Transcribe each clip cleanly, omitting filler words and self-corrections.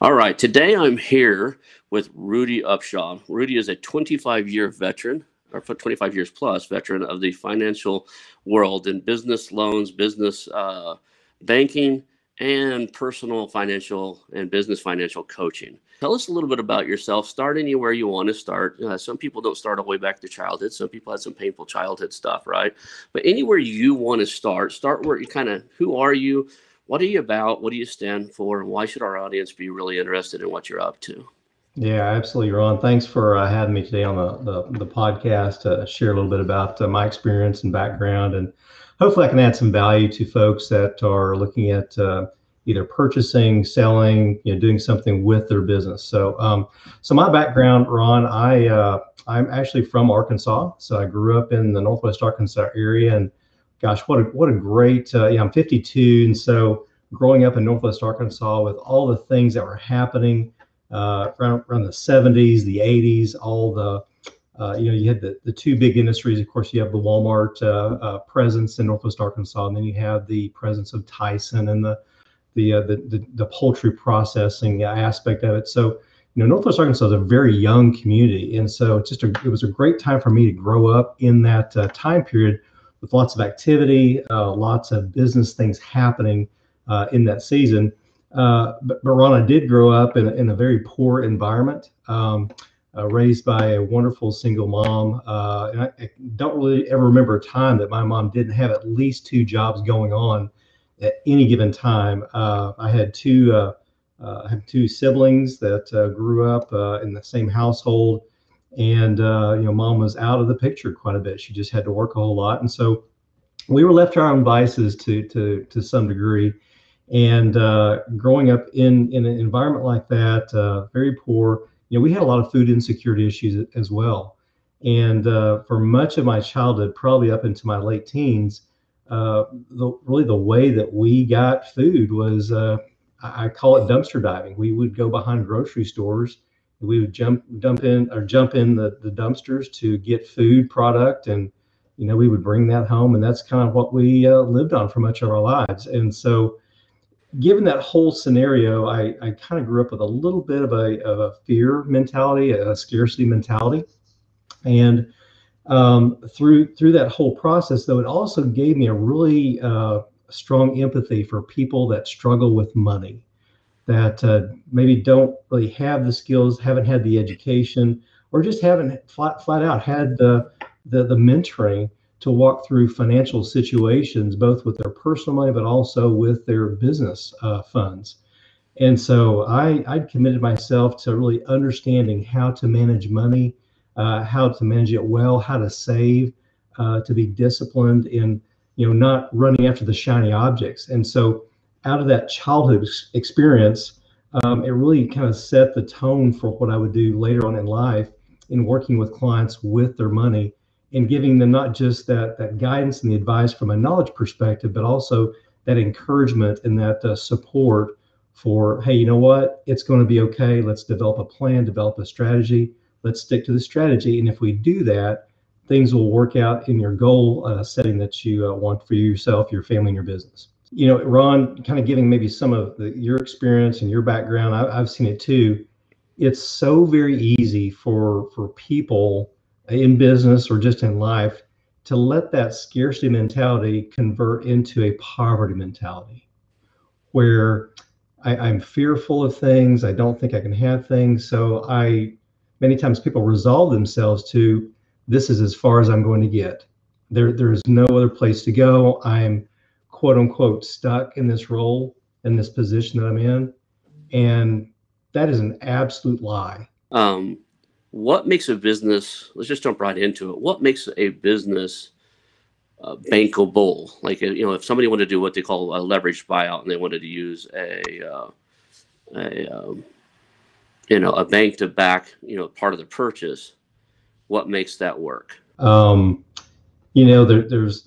All right, today I'm here with Rudy Upshaw. Rudy is a 25-year veteran, or 25 years plus veteran of the financial world in business loans, business banking, and personal financial and business financial coaching. Tell us a little bit about yourself. Start anywhere you want to start. Some people don't start all the way back to childhood. Some people had some painful childhood stuff, right? But anywhere you want to start where you who are you? What are you about? What do you stand for? And why should our audience be really interested in what you're up to? Yeah, absolutely, Ron. Thanks for having me today on the podcast to share a little bit about my experience and background, and hopefully I can add some value to folks that are looking at either purchasing, selling, doing something with their business. So my background, Ron, I'm actually from Arkansas. So I grew up in the Northwest Arkansas area, and gosh, what a great I'm 52, and so growing up in Northwest Arkansas with all the things that were happening around the 70s, the 80s, all the you had the two big industries. Of course, you have the Walmart presence in Northwest Arkansas, and then you have the presence of Tyson and the poultry processing aspect of it. So Northwest Arkansas is a very young community, and so it was a great time for me to grow up in that time period with lots of activity, lots of business things happening in that season. But Ron, I did grow up in a very poor environment, raised by a wonderful single mom. And I don't really ever remember a time that my mom didn't have at least two jobs going on at any given time. I had two siblings that grew up in the same household, and mom was out of the picture quite a bit. She just had to work a whole lot, and so we were left to our own devices to some degree. And growing up in an environment like that, very poor, we had a lot of food insecurity issues as well. And for much of my childhood, probably up into my late teens, really the way that we got food was, I call it dumpster diving. We would go behind grocery stores. We would jump in the dumpsters to get food product, and we would bring that home, and that's kind of what we lived on for much of our lives. And so, given that whole scenario, I kind of grew up with a little bit of a fear mentality, a scarcity mentality, and through that whole process, though, it also gave me a really strong empathy for people that struggle with money, that maybe don't really have the skills, haven't had the education, or just haven't flat out had the mentoring to walk through financial situations, both with their personal money, but also with their business funds. And so I committed myself to really understanding how to manage money, how to manage it well, how to save, to be disciplined in, not running after the shiny objects. And so out of that childhood experience, it really kind of set the tone for what I would do later on in life in working with clients with their money, and giving them not just that guidance and the advice from a knowledge perspective, but also that encouragement and that support for, hey, you know what, it's going to be okay. Let's develop a plan, develop a strategy. Let's stick to the strategy. And if we do that, things will work out in your goal setting that you want for yourself, your family, and your business. Ron, kind of giving maybe some of your experience and your background, I've seen it too. It's so very easy for people in business or just in life to let that scarcity mentality convert into a poverty mentality, where I'm fearful of things. I don't think I can have things. So many times people resolve themselves to, this is as far as I'm going to get. There is no other place to go. I'm quote unquote stuck in this role, in this position that I'm in. And that is an absolute lie. What makes a business, let's just jump right into it. What makes a business bankable? Like, if somebody wanted to do what they call a leveraged buyout and they wanted to use a bank to back, part of the purchase, what makes that work? There's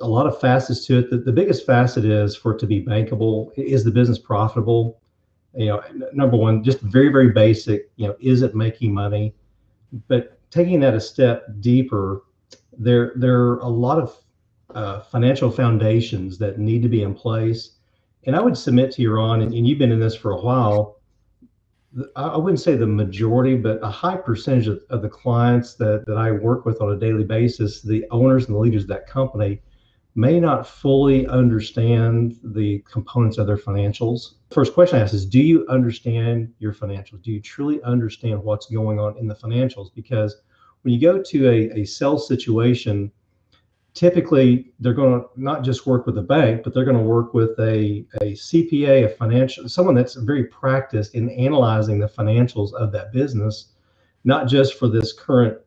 a lot of facets to it. The biggest facet is, for it to be bankable, is the business profitable? Number one, just very, very basic, is it making money? But taking that a step deeper, there are a lot of financial foundations that need to be in place. And I would submit to you, Ron, and you've been in this for a while, I wouldn't say the majority, but a high percentage of the clients that I work with on a daily basis, the owners and the leaders of that company may not fully understand the components of their financials. First question I ask is, do you understand your financials? Do you truly understand what's going on in the financials? Because when you go to a sales situation, typically they're going to not just work with a bank, but they're going to work with a CPA, a financial, someone that's very practiced in analyzing the financials of that business, not just for this current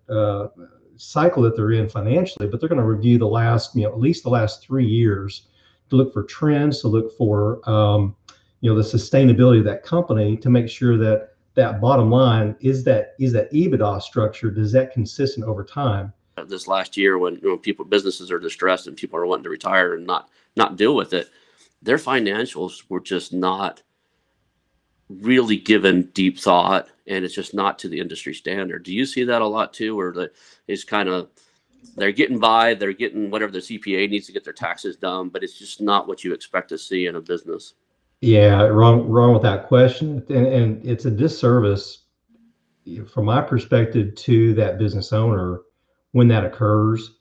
cycle that they're in financially, but they're going to review the last, at least the last 3 years to look for trends, to look for, the sustainability of that company, to make sure that that bottom line is that EBITDA structure, does that consistent over time? This last year, when businesses are distressed and people are wanting to retire and not deal with it, their financials were just not really given deep thought, and it's just not to the industry standard. Do you see that a lot too, where it's kind of they're getting by, they're getting whatever the CPA needs to get their taxes done, but it's just not what you expect to see in a business? Yeah, wrong with that question, and it's a disservice from my perspective to that business owner when that occurs.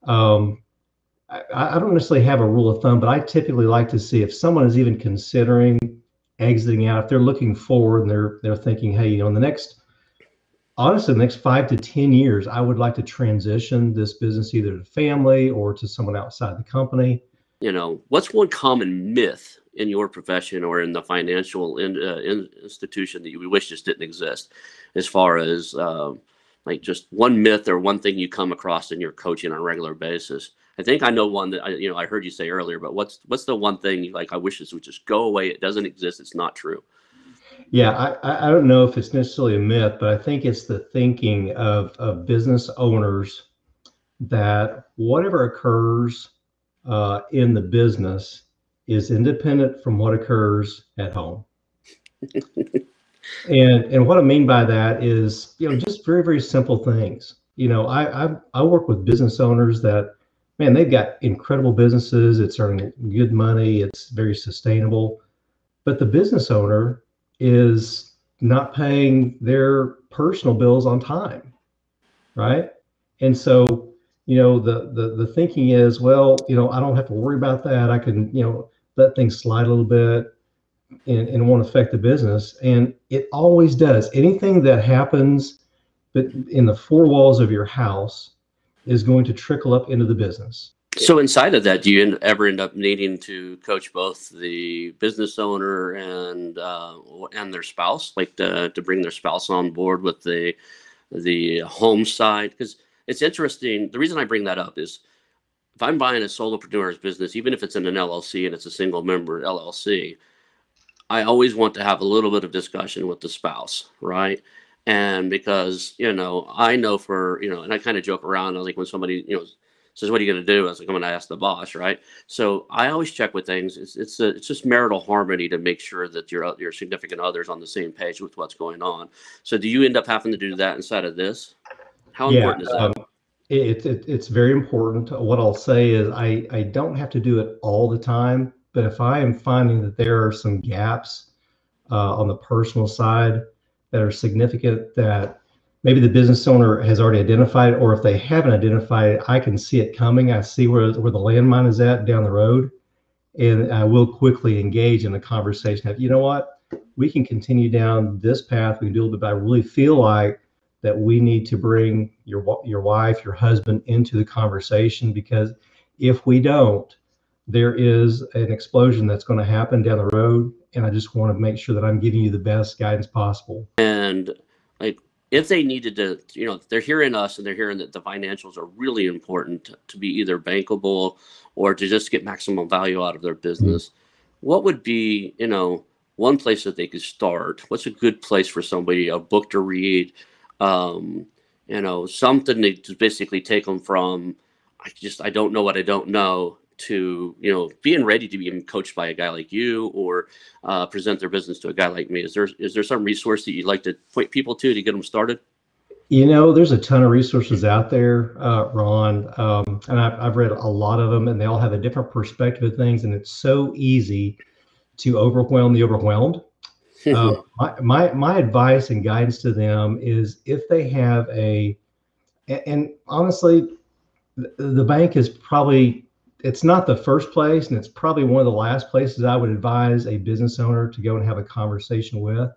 I don't necessarily have a rule of thumb, but I typically like to see if someone is even considering exiting out, if they're looking forward and they're thinking, hey, in the next 5 to 10 years, I would like to transition this business either to family or to someone outside the company. What's one common myth in your profession or in the financial institution that you wish just didn't exist, as far as like just one myth or one thing you come across in your coaching on a regular basis? I think I know one that I heard you say earlier, but what's the one thing I wish this would just go away? It doesn't exist. It's not true. Yeah, I don't know if it's necessarily a myth, but I think it's the thinking of business owners that whatever occurs in the business is independent from what occurs at home. And what I mean by that is, just very, very simple things. I work with business owners that, man, they've got incredible businesses. It's earning good money. It's very sustainable. But the business owner is not paying their personal bills on time, right? And so, the thinking is, well, I don't have to worry about that. I can, let things slide a little bit and it won't affect the business. And it always does. Anything that happens but in the four walls of your house is going to trickle up into the business. So inside of that, do you ever end up needing to coach both the business owner and their spouse, like to bring their spouse on board with the home side? Because it's interesting. The reason I bring that up is if I'm buying a solopreneur's business, even if it's in an LLC and it's a single member LLC, I always want to have a little bit of discussion with the spouse, right? And because, I know and I kind of joke around, like when somebody, says, what are you going to do? I was like, I'm going to ask the boss, right? So I always check with things. It's just marital harmony to make sure that your significant other's on the same page with what's going on. So do you end up having to do that inside of this? How important is that? It's very important. What I'll say is I don't have to do it all the time, but if I am finding that there are some gaps on the personal side that are significant, that maybe the business owner has already identified, or if they haven't identified it, I can see it coming. I see where the landmine is at down the road, and I will quickly engage in a conversation of, what, we can continue down this path. We can do a little bit, but I really feel like that we need to bring your wife, your husband into the conversation, because if we don't, there is an explosion that's going to happen down the road. And I just want to make sure that I'm giving you the best guidance possible. And if they needed to, they're hearing us and they're hearing that the financials are really important to be either bankable or to just get maximum value out of their business. Mm-hmm. What would be, one place that they could start? What's a good place for somebody, a book to read, something to basically take them from, I don't know what I don't know, to being ready to be even coached by a guy like you, or present their business to a guy like me? Is there some resource that you'd like to point people to get them started? There's a ton of resources out there, Ron, and I've read a lot of them, and they all have a different perspective of things, and it's so easy to overwhelm the overwhelmed. My advice and guidance to them is if they have and honestly, the bank is probably, it's not the first place, and it's probably one of the last places I would advise a business owner to go and have a conversation with.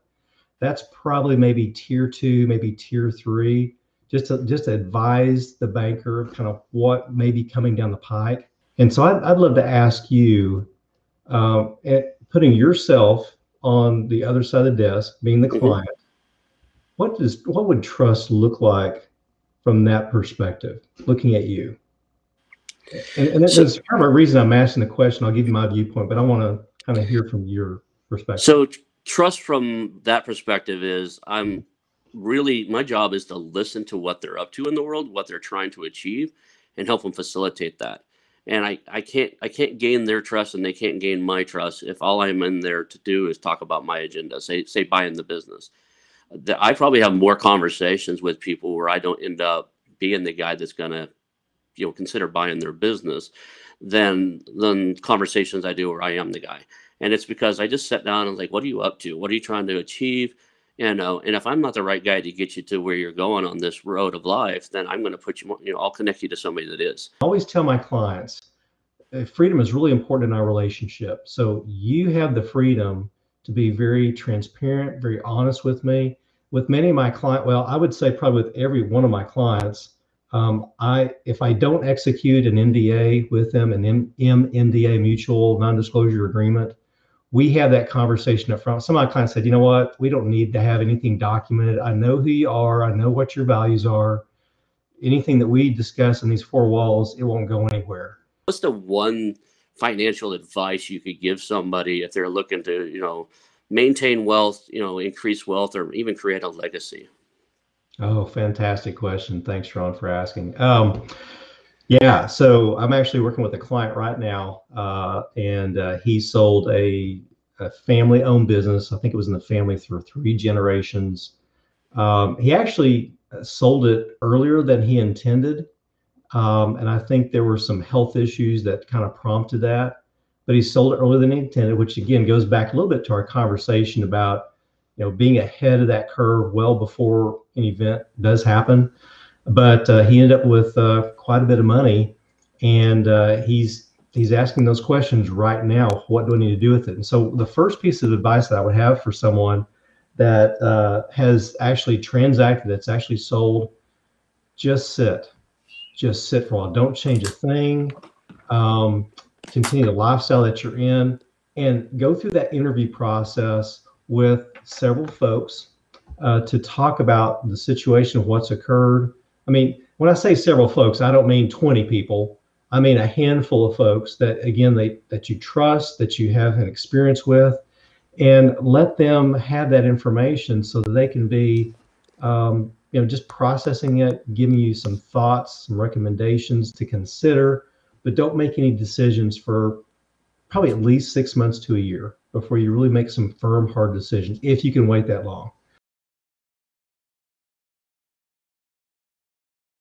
That's probably maybe tier 2, maybe tier 3, just to advise the banker kind of what may be coming down the pike. And so I'd love to ask you, putting yourself on the other side of the desk, being the client, what would trust look like from that perspective, looking at you? And there's kind of a reason I'm asking the question. I'll give you my viewpoint, but I want to kind of hear from your perspective. So trust from that perspective is my job is to listen to what they're up to in the world, what they're trying to achieve, and help them facilitate that. And I can't gain their trust, and they can't gain my trust if all I'm in there to do is talk about my agenda, say buy in the business. I probably have more conversations with people where I don't end up being the guy that's gonna consider buying their business than conversations I do where I am the guy. And it's because I just sat down and like, what are you up to? What are you trying to achieve? And if I'm not the right guy to get you to where you're going on this road of life, then I'm going to put you, I'll connect you to somebody that is. I always tell my clients, freedom is really important in our relationship. So you have the freedom to be very transparent, very honest with me. With many of my clients, well, I would say probably with every one of my clients, if I don't execute an NDA with them, an MNDA, mutual non-disclosure agreement, we have that conversation up front. Some of my clients said, you know what, we don't need to have anything documented. I know who you are. I know what your values are. Anything that we discuss in these four walls, it won't go anywhere. What's the one financial advice you could give somebody if they're looking to, maintain wealth, increase wealth, or even create a legacy? Oh, fantastic question. Thanks, Ron, for asking. Yeah, so I'm actually working with a client right now, and he sold a family-owned business. I think it was in the family for 3 generations. He actually sold it earlier than he intended, and I think there were some health issues that kind of prompted that. But he sold it earlier than he intended, which again goes back a little bit to our conversation about being ahead of that curve well before an event does happen. But he ended up with quite a bit of money, and he's asking those questions right now. What do I need to do with it? And so the first piece of advice that I would have for someone that has actually transacted, that's actually sold, just sit for a while. Don't change a thing. Continue the lifestyle that you're in, and go through that interview process with several folks to talk about the situation of what's occurred. I mean, when I say several folks, I don't mean 20 people. I mean a handful of folks that, again, that you trust, that you have an experience with, and let them have that information so that they can be, just processing it, giving you some thoughts, some recommendations to consider, but don't make any decisions for probably at least 6 months to a year before you really make some firm, hard decisions, if you can wait that long.